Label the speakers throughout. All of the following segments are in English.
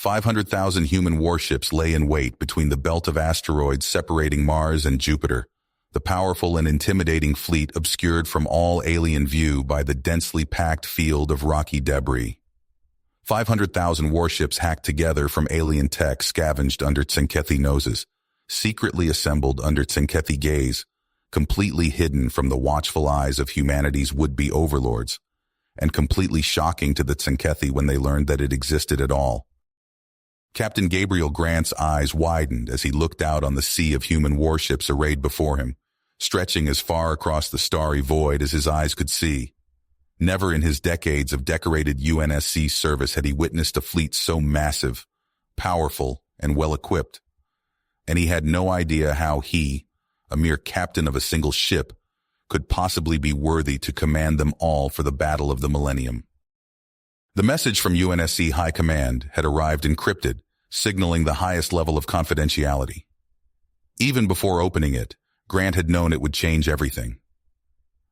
Speaker 1: 500,000 human warships lay in wait between the belt of asteroids separating Mars and Jupiter, the powerful and intimidating fleet obscured from all alien view by the densely packed field of rocky debris. 500,000 warships hacked together from alien tech scavenged under Tzenkethi noses, secretly assembled under Tzenkethi gaze, completely hidden from the watchful eyes of humanity's would-be overlords, and completely shocking to the Tzenkethi when they learned that it existed at all. Captain Gabriel Grant's eyes widened as he looked out on the sea of human warships arrayed before him, stretching as far across the starry void as his eyes could see. Never in his decades of decorated UNSC service had he witnessed a fleet so massive, powerful, and well-equipped, and he had no idea how he, a mere captain of a single ship, could possibly be worthy to command them all for the battle of the millennium. The message from UNSC High Command had arrived encrypted, signaling the highest level of confidentiality. Even before opening it, Grant had known it would change everything.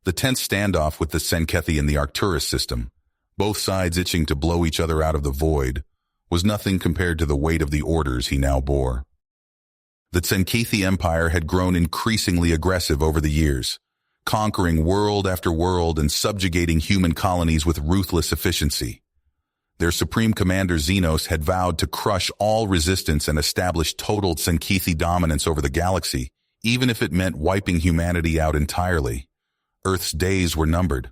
Speaker 1: The tense standoff with the Tzenkethi and the Arcturus system, both sides itching to blow each other out of the void, was nothing compared to the weight of the orders he now bore. The Tzenkethi Empire had grown increasingly aggressive over the years, conquering world after world and subjugating human colonies with ruthless efficiency. Their supreme commander Xenos had vowed to crush all resistance and establish total Tzenkethi dominance over the galaxy, even if it meant wiping humanity out entirely. Earth's days were numbered,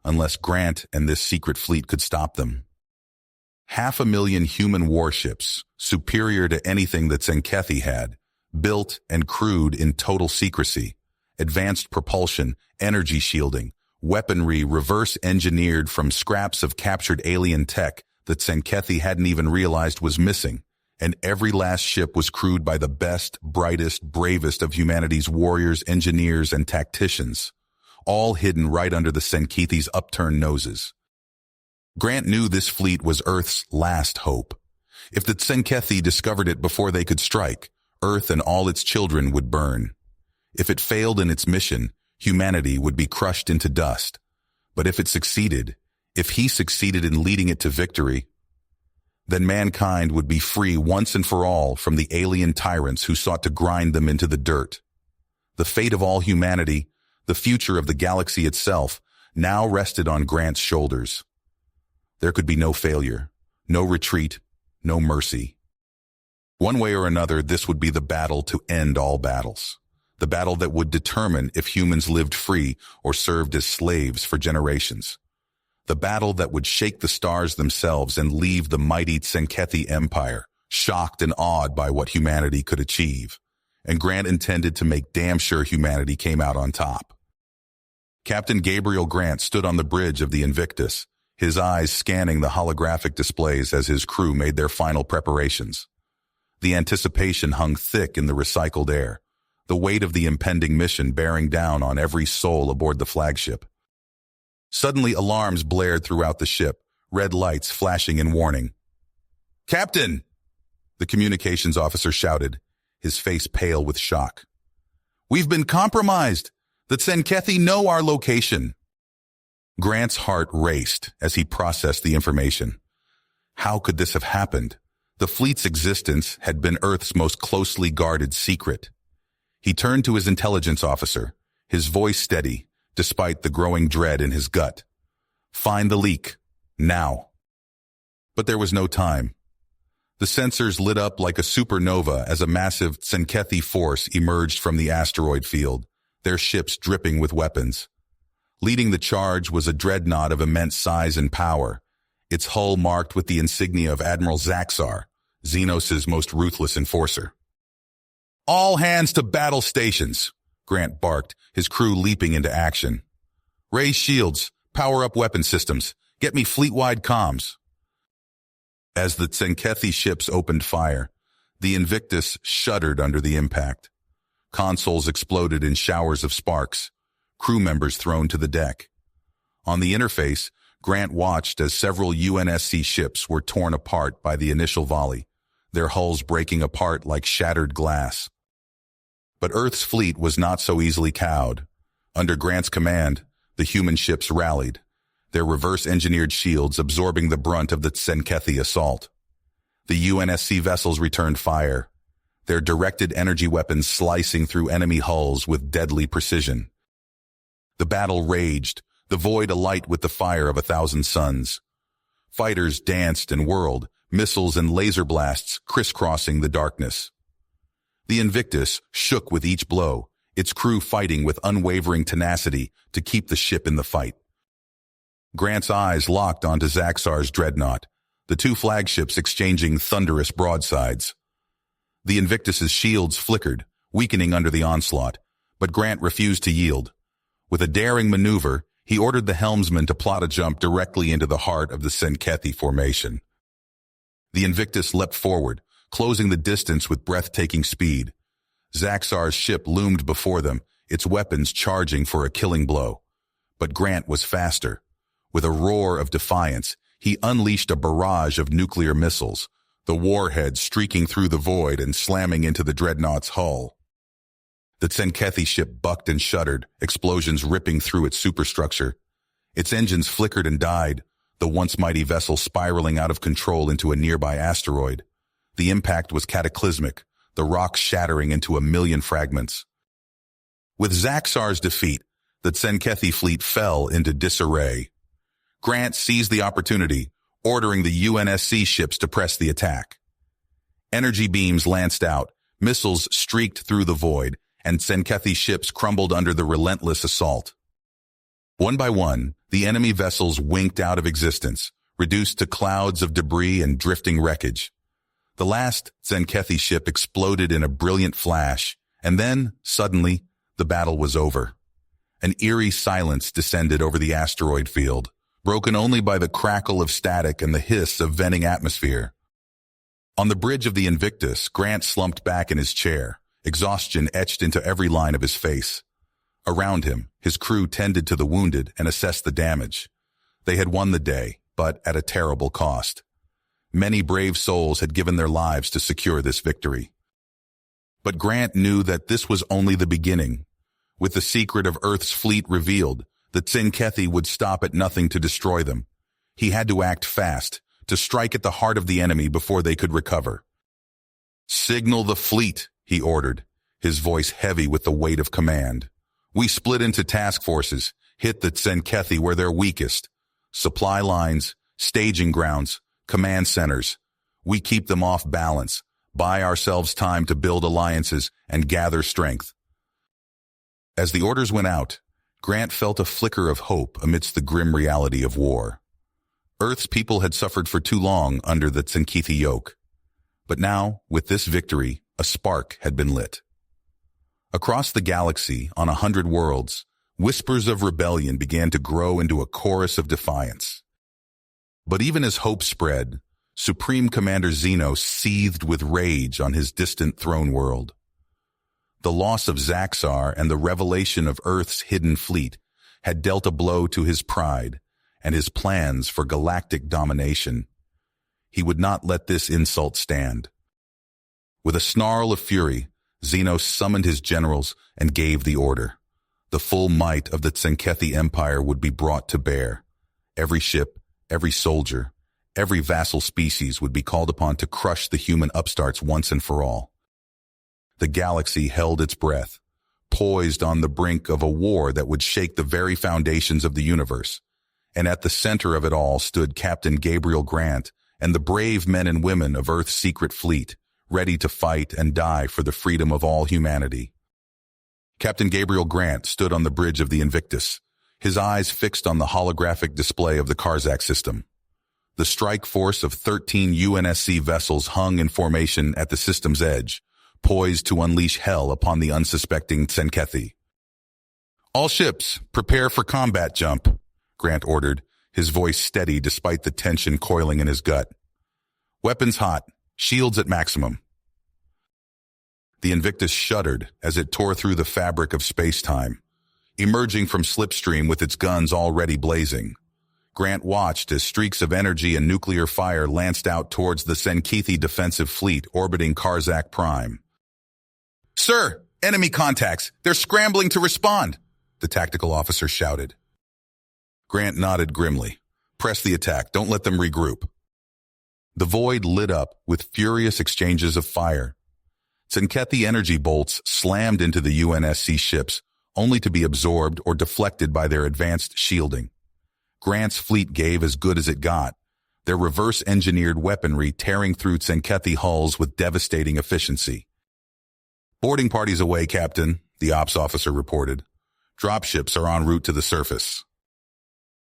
Speaker 1: unless Grant and this secret fleet could stop them. 500,000 human warships, superior to anything that Tzenkethi had, built and crewed in total secrecy, advanced propulsion, energy shielding, weaponry reverse-engineered from scraps of captured alien tech that Tzenkethi hadn't even realized was missing, and every last ship was crewed by the best, brightest, bravest of humanity's warriors, engineers, and tacticians, all hidden right under the Tzenkethi's upturned noses. Grant knew this fleet was Earth's last hope. If the Tzenkethi discovered it before they could strike, Earth and all its children would burn. If it failed in its mission, humanity would be crushed into dust. But if he succeeded in leading it to victory, then mankind would be free once and for all from the alien tyrants who sought to grind them into the dirt. The fate of all humanity, the future of the galaxy itself, now rested on Grant's shoulders. There could be no failure, no retreat, no mercy. One way or another, this would be the battle to end all battles. The battle that would determine if humans lived free or served as slaves for generations. The battle that would shake the stars themselves and leave the mighty Tzenkethi Empire shocked and awed by what humanity could achieve. And Grant intended to make damn sure humanity came out on top. Captain Gabriel Grant stood on the bridge of the Invictus, his eyes scanning the holographic displays as his crew made their final preparations. The anticipation hung thick in the recycled air, the weight of the impending mission bearing down on every soul aboard the flagship. Suddenly, alarms blared throughout the ship, red lights flashing in warning. "Captain!" the communications officer shouted, his face pale with shock. "We've been compromised! The Tzenkethi know our location!" Grant's heart raced as he processed the information. How could this have happened? The fleet's existence had been Earth's most closely guarded secret. He turned to his intelligence officer, his voice steady, despite the growing dread in his gut. "Find the leak. Now." But there was no time. The sensors lit up like a supernova as a massive Tzenkethi force emerged from the asteroid field, their ships dripping with weapons. Leading the charge was a dreadnought of immense size and power, its hull marked with the insignia of Admiral Zaxar, Xenos' most ruthless enforcer. "All hands to battle stations," Grant barked, his crew leaping into action. "Raise shields, power up weapon systems, get me fleet-wide comms." As the Tzenkethi ships opened fire, the Invictus shuddered under the impact. Consoles exploded in showers of sparks, crew members thrown to the deck. On the interface, Grant watched as several UNSC ships were torn apart by the initial volley, their hulls breaking apart like shattered glass. But Earth's fleet was not so easily cowed. Under Grant's command, the human ships rallied, their reverse-engineered shields absorbing the brunt of the Tzenkethi assault. The UNSC vessels returned fire, their directed energy weapons slicing through enemy hulls with deadly precision. The battle raged, the void alight with the fire of 1,000 suns. Fighters danced and whirled, missiles and laser blasts crisscrossing the darkness. The Invictus shook with each blow, its crew fighting with unwavering tenacity to keep the ship in the fight. Grant's eyes locked onto Zaxar's dreadnought, the two flagships exchanging thunderous broadsides. The Invictus's shields flickered, weakening under the onslaught, but Grant refused to yield. With a daring maneuver, he ordered the helmsman to plot a jump directly into the heart of the Tzenkethi formation. The Invictus leapt forward, closing the distance with breathtaking speed. Zaxar's ship loomed before them, its weapons charging for a killing blow. But Grant was faster. With a roar of defiance, he unleashed a barrage of nuclear missiles, the warheads streaking through the void and slamming into the dreadnought's hull. The Tzenkethi ship bucked and shuddered, explosions ripping through its superstructure. Its engines flickered and died, the once mighty vessel spiraling out of control into a nearby asteroid. The impact was cataclysmic, the rocks shattering into 1,000,000 fragments. With Zaxar's defeat, the Tzenkethi fleet fell into disarray. Grant seized the opportunity, ordering the UNSC ships to press the attack. Energy beams lanced out, missiles streaked through the void, and Tzenkethi ships crumbled under the relentless assault. One by one, the enemy vessels winked out of existence, reduced to clouds of debris and drifting wreckage. The last Tzenkethi ship exploded in a brilliant flash, and then, suddenly, the battle was over. An eerie silence descended over the asteroid field, broken only by the crackle of static and the hiss of venting atmosphere. On the bridge of the Invictus, Grant slumped back in his chair, exhaustion etched into every line of his face. Around him, his crew tended to the wounded and assessed the damage. They had won the day, but at a terrible cost. Many brave souls had given their lives to secure this victory. But Grant knew that this was only the beginning. With the secret of Earth's fleet revealed, the Tzenkethi would stop at nothing to destroy them. He had to act fast, to strike at the heart of the enemy before they could recover. "Signal the fleet," he ordered, his voice heavy with the weight of command. "We split into task forces, hit the Tzenkethi where they're weakest. Supply lines, staging grounds, command centers. We keep them off balance, buy ourselves time to build alliances and gather strength." As the orders went out, Grant felt a flicker of hope amidst the grim reality of war. Earth's people had suffered for too long under the Tzenkethi yoke. But now, with this victory, a spark had been lit. Across the galaxy, on 100 worlds, whispers of rebellion began to grow into a chorus of defiance. But even as hope spread, Supreme Commander Zeno seethed with rage on his distant throne world. The loss of Zaxar and the revelation of Earth's hidden fleet had dealt a blow to his pride and his plans for galactic domination. He would not let this insult stand. With a snarl of fury, Zeno summoned his generals and gave the order. The full might of the Tzenkethi Empire would be brought to bear. Every ship, every soldier, every vassal species would be called upon to crush the human upstarts once and for all. The galaxy held its breath, poised on the brink of a war that would shake the very foundations of the universe. And at the center of it all stood Captain Gabriel Grant and the brave men and women of Earth's secret fleet, ready to fight and die for the freedom of all humanity. Captain Gabriel Grant stood on the bridge of the Invictus, his eyes fixed on the holographic display of the Karzak system. The strike force of 13 UNSC vessels hung in formation at the system's edge, poised to unleash hell upon the unsuspecting Tzenkethi. "All ships, prepare for combat jump," Grant ordered, his voice steady despite the tension coiling in his gut. "Weapons hot, shields at maximum." The Invictus shuddered as it tore through the fabric of space-time, emerging from slipstream with its guns already blazing. Grant watched as streaks of energy and nuclear fire lanced out towards the Tzenkethi defensive fleet orbiting Karzak Prime. "Sir, enemy contacts! They're scrambling to respond!" the tactical officer shouted. Grant nodded grimly. "Press the attack. Don't let them regroup." The void lit up with furious exchanges of fire. Tsenkethi energy bolts slammed into the UNSC ships, only to be absorbed or deflected by their advanced shielding. Grant's fleet gave as good as it got, their reverse-engineered weaponry tearing through Tsenkethi hulls with devastating efficiency. "Boarding parties away, Captain," the ops officer reported. "Dropships are en route to the surface."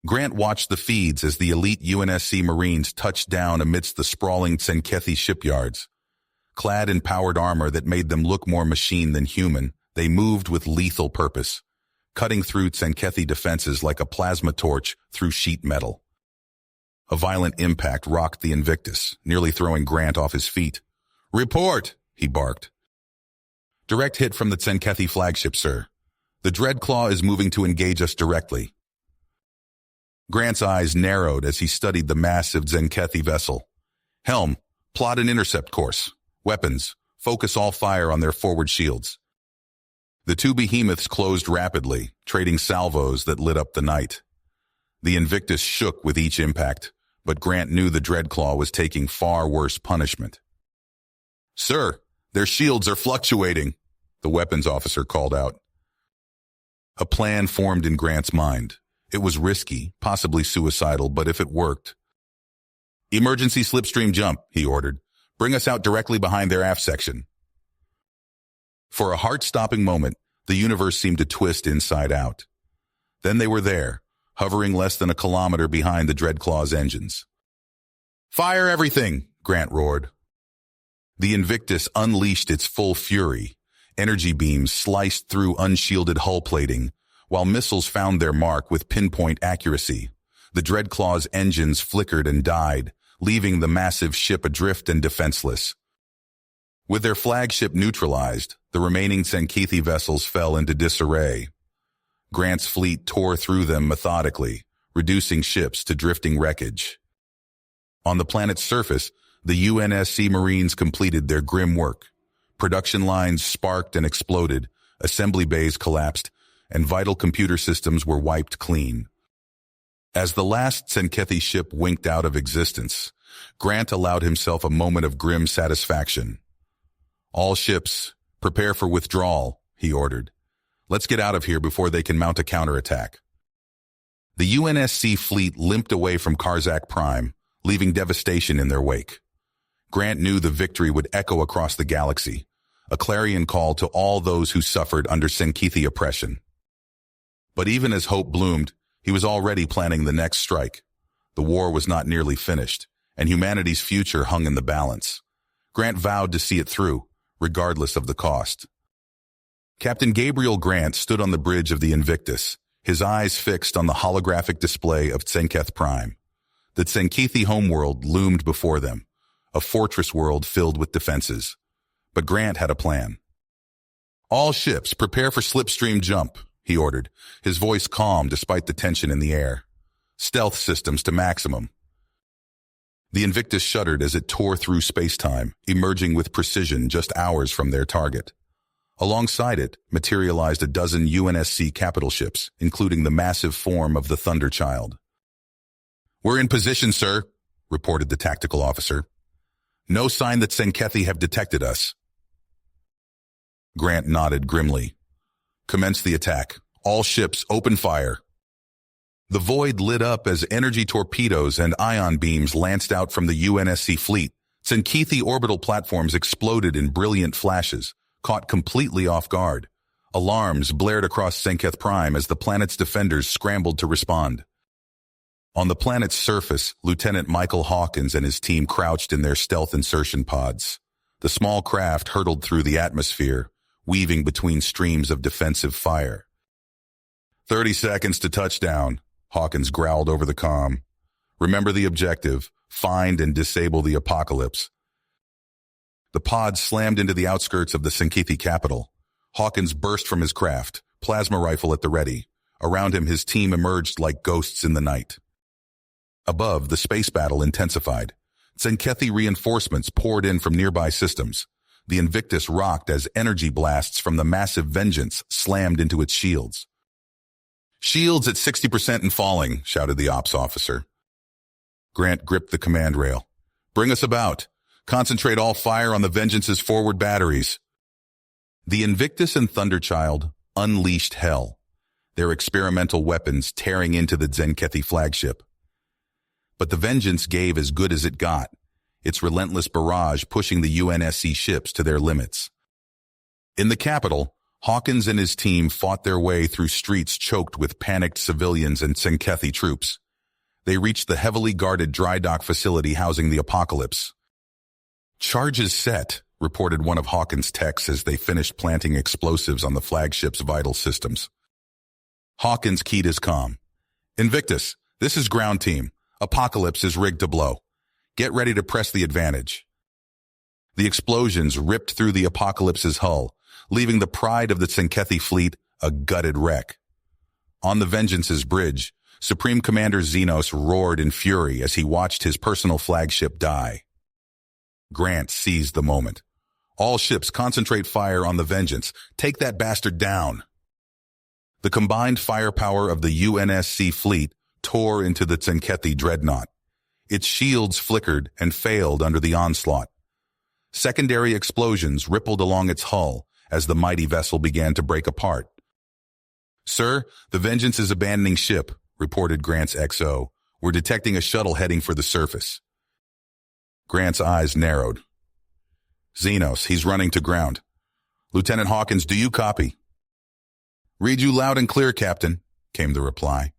Speaker 1: Grant watched the feeds as the elite UNSC Marines touched down amidst the sprawling Tsenkethi shipyards. Clad in powered armor that made them look more machine than human, they moved with lethal purpose, cutting through Tsenkethi defenses like a plasma torch through sheet metal. A violent impact rocked the Invictus, nearly throwing Grant off his feet. "Report!" he barked. "Direct hit from the Tsenkethi flagship, sir. The Dreadclaw is moving to engage us directly." Grant's eyes narrowed as he studied the massive Tsenkethi vessel. "Helm, plot an intercept course. Weapons, focus all fire on their forward shields." The two behemoths closed rapidly, trading salvos that lit up the night. The Invictus shook with each impact, but Grant knew the Dreadclaw was taking far worse punishment. "Sir, their shields are fluctuating," the weapons officer called out. A plan formed in Grant's mind. It was risky, possibly suicidal, but if it worked... "Emergency slipstream jump," he ordered. "Bring us out directly behind their aft section." For a heart-stopping moment, the universe seemed to twist inside out. Then they were there, hovering less than a kilometer behind the Dreadclaw's engines. "Fire everything!" Grant roared. The Invictus unleashed its full fury. Energy beams sliced through unshielded hull plating, while missiles found their mark with pinpoint accuracy. The Dreadclaw's engines flickered and died, leaving the massive ship adrift and defenseless. With their flagship neutralized, the remaining Tsenkethi vessels fell into disarray. Grant's fleet tore through them methodically, reducing ships to drifting wreckage. On the planet's surface, the UNSC Marines completed their grim work. Production lines sparked and exploded, assembly bays collapsed, and vital computer systems were wiped clean. As the last Tsenkethi ship winked out of existence, Grant allowed himself a moment of grim satisfaction. "All ships, prepare for withdrawal," he ordered. "Let's get out of here before they can mount a counterattack." The UNSC fleet limped away from Karzak Prime, leaving devastation in their wake. Grant knew the victory would echo across the galaxy, a clarion call to all those who suffered under Tsenkethi oppression. But even as hope bloomed, he was already planning the next strike. The war was not nearly finished, and humanity's future hung in the balance. Grant vowed to see it through, regardless of the cost. Captain Gabriel Grant stood on the bridge of the Invictus, his eyes fixed on the holographic display of Tsenketh Prime. The Tsenkethi homeworld loomed before them, a fortress world filled with defenses. But Grant had a plan. "All ships, prepare for slipstream jump," he ordered, his voice calm despite the tension in the air. "Stealth systems to maximum." The Invictus shuddered as it tore through space-time, emerging with precision just hours from their target. Alongside it materialized a dozen UNSC capital ships, including the massive form of the Thunder Child. "We're in position, sir," reported the tactical officer. "No sign that Tsenkethi have detected us." Grant nodded grimly. "Commence the attack. All ships, open fire." The void lit up as energy torpedoes and ion beams lanced out from the UNSC fleet. Tsenkethi orbital platforms exploded in brilliant flashes, caught completely off guard. Alarms blared across Tsenketh Prime as the planet's defenders scrambled to respond. On the planet's surface, Lieutenant Michael Hawkins and his team crouched in their stealth insertion pods. The small craft hurtled through the atmosphere, weaving between streams of defensive fire. 30 seconds to touchdown," Hawkins growled over the comm. "Remember the objective, find and disable the apocalypse." The pod slammed into the outskirts of the Tsenkethi capital. Hawkins burst from his craft, plasma rifle at the ready. Around him, his team emerged like ghosts in the night. Above, the space battle intensified. Tsenkethi reinforcements poured in from nearby systems. The Invictus rocked as energy blasts from the massive Vengeance slammed into its shields. "Shields at 60% and falling," shouted the ops officer. Grant gripped the command rail. Bring us about. Concentrate all fire on the Vengeance's forward batteries. The Invictus and Thunderchild unleashed hell, their experimental weapons tearing into the Tzenkethi flagship. But the Vengeance gave as good as it got, its relentless barrage pushing the UNSC ships to their limits. In the capital, Hawkins and his team fought their way through streets choked with panicked civilians and Tzenkethi troops. They reached the heavily guarded dry dock facility housing the Apocalypse. "Charges set," reported one of Hawkins' techs as they finished planting explosives on the flagship's vital systems. Hawkins keyed his comm. "Invictus, this is ground team. Apocalypse is rigged to blow. Get ready to press the advantage." The explosions ripped through the Apocalypse's hull, leaving the pride of the Tzenkethi fleet a gutted wreck. On the Vengeance's bridge, Supreme Commander Xenos roared in fury as he watched his personal flagship die. Grant seized the moment. "All ships concentrate fire on the Vengeance. Take that bastard down." The combined firepower of the UNSC fleet tore into the Tzenkethi dreadnought. Its shields flickered and failed under the onslaught. Secondary explosions rippled along its hull as the mighty vessel began to break apart. "Sir, the Vengeance is abandoning ship," reported Grant's XO. "We're detecting a shuttle heading for the surface." Grant's eyes narrowed. "Xenos, he's running to ground. Lieutenant Hawkins, do you copy?" "Read you loud and clear, Captain," came the reply.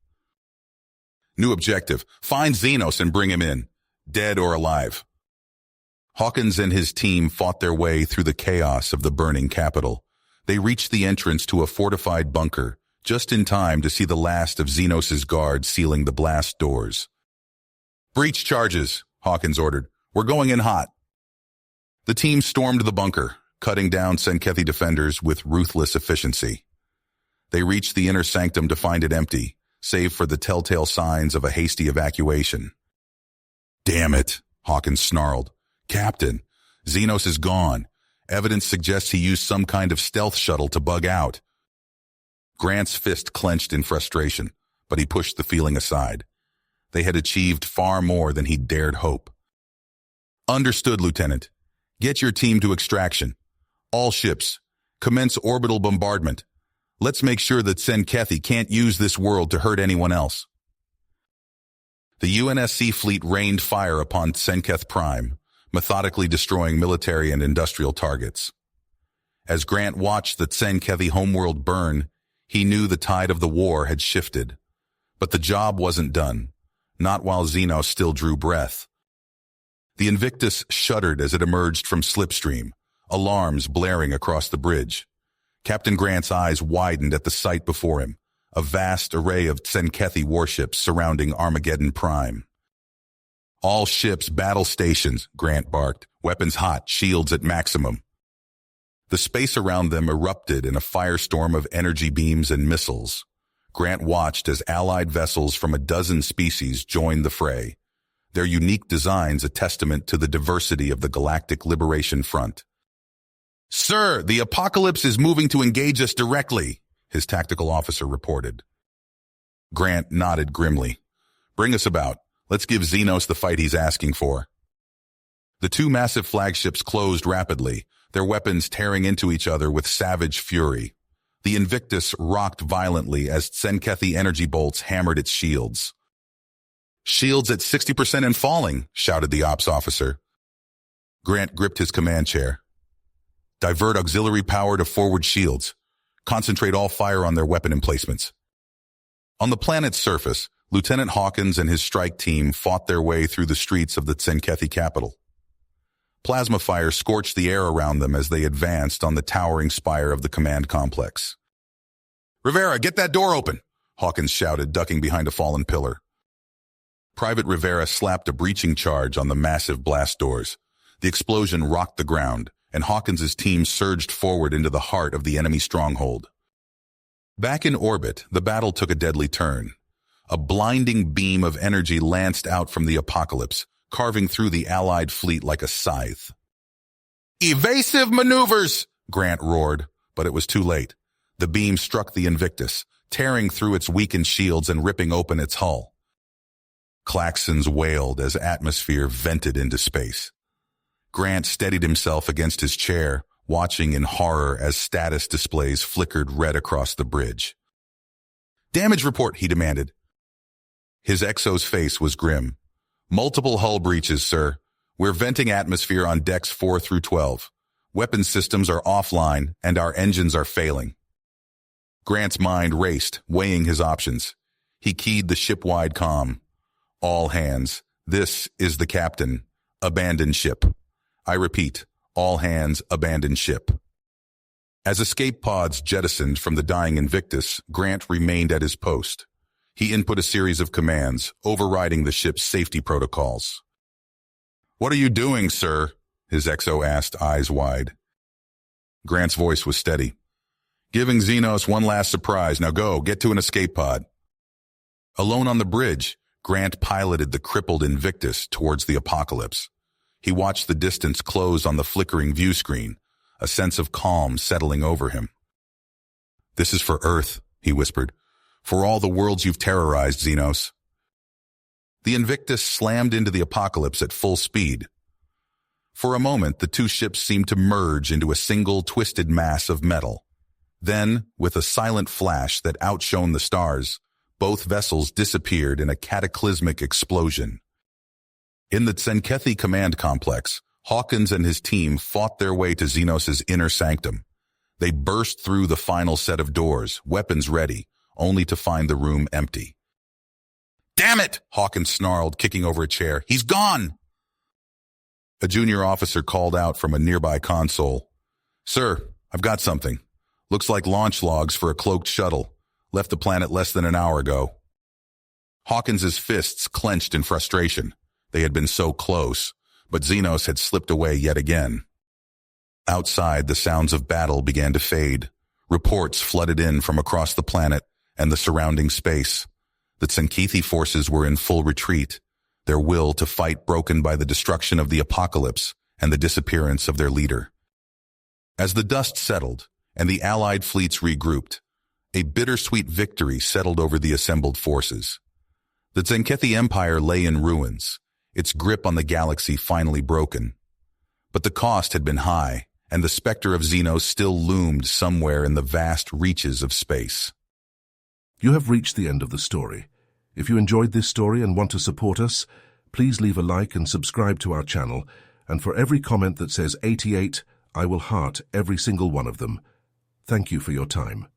Speaker 1: "New objective. Find Xenos and bring him in, dead or alive." Hawkins and his team fought their way through the chaos of the burning capital. They reached the entrance to a fortified bunker, just in time to see the last of Xenos' guards sealing the blast doors. "Breach charges," Hawkins ordered. "We're going in hot." The team stormed the bunker, cutting down Tzenkethi defenders with ruthless efficiency. They reached the inner sanctum to find it empty, save for the telltale signs of a hasty evacuation. "Damn it," Hawkins snarled. "Captain, Xenos is gone. Evidence suggests he used some kind of stealth shuttle to bug out." Grant's fist clenched in frustration, but he pushed the feeling aside. They had achieved far more than he dared hope. "Understood, Lieutenant. Get your team to extraction. All ships, commence orbital bombardment. Let's make sure that Tzenkethi can't use this world to hurt anyone else." The UNSC fleet rained fire upon Tzenketh Prime, methodically destroying military and industrial targets. As Grant watched the Tzenkethi homeworld burn, he knew the tide of the war had shifted. But the job wasn't done, not while Xenos still drew breath. The Invictus shuddered as it emerged from Slipstream, alarms blaring across the bridge. Captain Grant's eyes widened at the sight before him, a vast array of Tzenkethi warships surrounding Armageddon Prime. "All ships, battle stations," Grant barked, "weapons hot, shields at maximum." The space around them erupted in a firestorm of energy beams and missiles. Grant watched as allied vessels from a dozen species joined the fray, their unique designs a testament to the diversity of the Galactic Liberation Front. "Sir, the Apocalypse is moving to engage us directly," his tactical officer reported. Grant nodded grimly. "Bring us about. Let's give Xenos the fight he's asking for." The two massive flagships closed rapidly, their weapons tearing into each other with savage fury. The Invictus rocked violently as Tzenkethi energy bolts hammered its shields. "Shields at 60% and falling," shouted the ops officer. Grant gripped his command chair. "Divert auxiliary power to forward shields. Concentrate all fire on their weapon emplacements." On the planet's surface, Lieutenant Hawkins and his strike team fought their way through the streets of the Tzenkethi capital. Plasma fire scorched the air around them as they advanced on the towering spire of the command complex. "Rivera, get that door open!" Hawkins shouted, ducking behind a fallen pillar. Private Rivera slapped a breaching charge on the massive blast doors. The explosion rocked the ground, and Hawkins's team surged forward into the heart of the enemy stronghold. Back in orbit, the battle took a deadly turn. A blinding beam of energy lanced out from the Apocalypse, carving through the Allied fleet like a scythe. "Evasive maneuvers!" Grant roared, but it was too late. The beam struck the Invictus, tearing through its weakened shields and ripping open its hull. Klaxons wailed as atmosphere vented into space. Grant steadied himself against his chair, watching in horror as status displays flickered red across the bridge. "Damage report," he demanded. His XO's face was grim. "Multiple hull breaches, sir. We're venting atmosphere on decks 4 through 12. Weapon systems are offline, and our engines are failing." Grant's mind raced, weighing his options. He keyed the ship-wide comm. "All hands. This is the captain. Abandon ship. I repeat, all hands abandon ship." As escape pods jettisoned from the dying Invictus, Grant remained at his post. He input a series of commands, overriding the ship's safety protocols. "What are you doing, sir?" his XO asked, eyes wide. Grant's voice was steady. "Giving Xenos one last surprise. Now go, get to an escape pod." Alone on the bridge, Grant piloted the crippled Invictus towards the apocalypse. He watched the distance close on the flickering view screen, a sense of calm settling over him. "This is for Earth," he whispered. "For all the worlds you've terrorized, Xenos." The Invictus slammed into the apocalypse at full speed. For a moment, the two ships seemed to merge into a single twisted mass of metal. Then, with a silent flash that outshone the stars, both vessels disappeared in a cataclysmic explosion. In the Tzenkethi command complex, Hawkins and his team fought their way to Xenos' inner sanctum. They burst through the final set of doors, weapons ready, only to find the room empty. "Damn it!" Hawkins snarled, kicking over a chair. "He's gone!" A junior officer called out from a nearby console. "Sir, I've got something. Looks like launch logs for a cloaked shuttle. Left the planet less than an hour ago." Hawkins's fists clenched in frustration. They had been so close, but Xenos had slipped away yet again. Outside, the sounds of battle began to fade. Reports flooded in from across the planet and the surrounding space. The Tzenkethi forces were in full retreat, their will to fight broken by the destruction of the apocalypse and the disappearance of their leader. As the dust settled and the Allied fleets regrouped, a bittersweet victory settled over the assembled forces. The Tzenkethi Empire lay in ruins, its grip on the galaxy finally broken. But the cost had been high, and the specter of Xenos still loomed somewhere in the vast reaches of space.
Speaker 2: You have reached the end of the story. If you enjoyed this story and want to support us, please leave a like and subscribe to our channel, and for every comment that says 88, I will heart every single one of them. Thank you for your time.